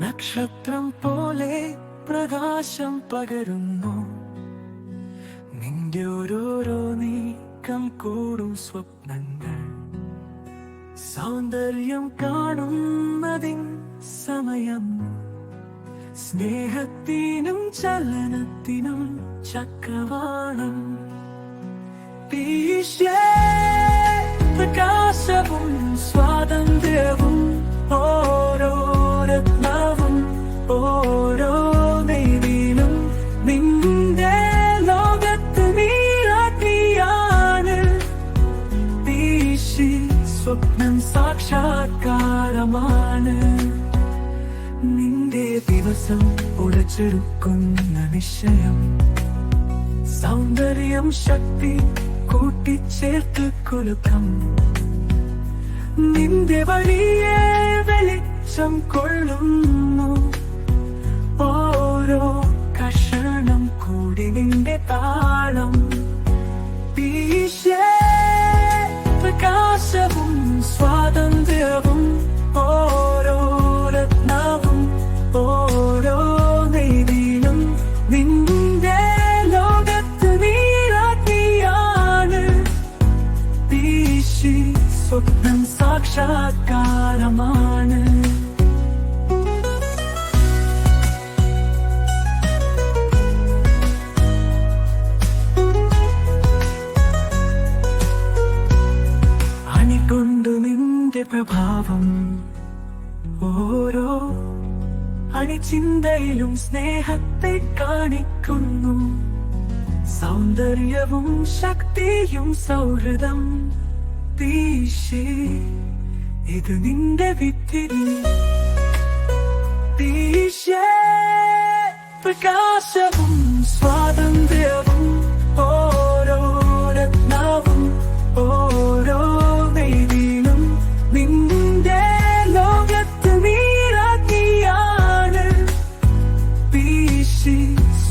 നക്ഷത്രം പോലെ പ്രകാശം പകരുന്നു. നിന്റെ ഓരോരോ നീക്കം കൂടും സ്വപ്നങ്ങൾ. സൗന്ദര്യം കാണുന്നതിൻ സമയം. സ്നേഹത്തിനും ചലനത്തിനും ചക്രവാളം. പ്രകാശവും സ്വാതന്ത്ര്യവും ഓരോ രത്നവും ഓരോ നെയ്തിലും നിന്റെ ലോകത്ത് നീരാട്ടിയാണ്. സ്വപ്നം സാക്ഷാത്കാരമാണ്. നിന്റെ ദിവസം ഉടച്ചെടുക്കുന്ന നിശ്ചയം. സൗന്ദര്യം ശക്തി കൂട്ടിച്ചേർത്ത് കുലുക്കം. നിന്റെ വഴിയെ വെളിച്ചം കൊള്ളുന്നു. ഓരോ കഷണം കൂടി നിന്റെ താളം. പ്രകാശവും സ്വാതന്ത്ര്യവും ഓരോ രത്നവും ഓരോ നെയ്തിലും നിന്റെ ലോകത്ത് നീരാട്ടിയാണ്. സ്വപ്നം സാക്ഷാത്കാരമാണ്. അണികൊണ്ടു നിന്റെ പ്രഭാവം ഓരോ അണിചിന്തയിലും സ്നേഹത്തെ കാണിക്കുന്നു. സൗന്ദര്യവും ശക്തിയും സൗഹൃദം. ഇത് നിന്റെ വിത്തിരി. പ്രകാശവും സ്വാതന്ത്ര്യവും ഓരോ രത്നവും ഓരോ നെയ്തിലും നിന്റെ ലോകത്ത് നീരാട്ടിയാണ്.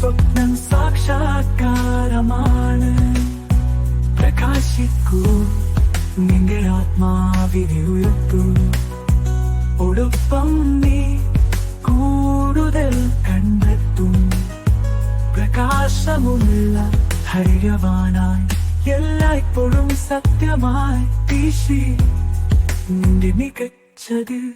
സ്വപ്നം സാക്ഷാത്കാരമാണ്. പ്രകാശിക്കൂ, നിന്റെ ആത്മാവിനെ ഉയർത്തൂ. ഒടുപ്പം നീ കൂടുതൽ കണ്ടെത്തും. പ്രകാശമുള്ള ധൈര്യവാനായി എല്ലായ്പ്പോഴും സത്യമായി നിന്റെ മികച്ചത്.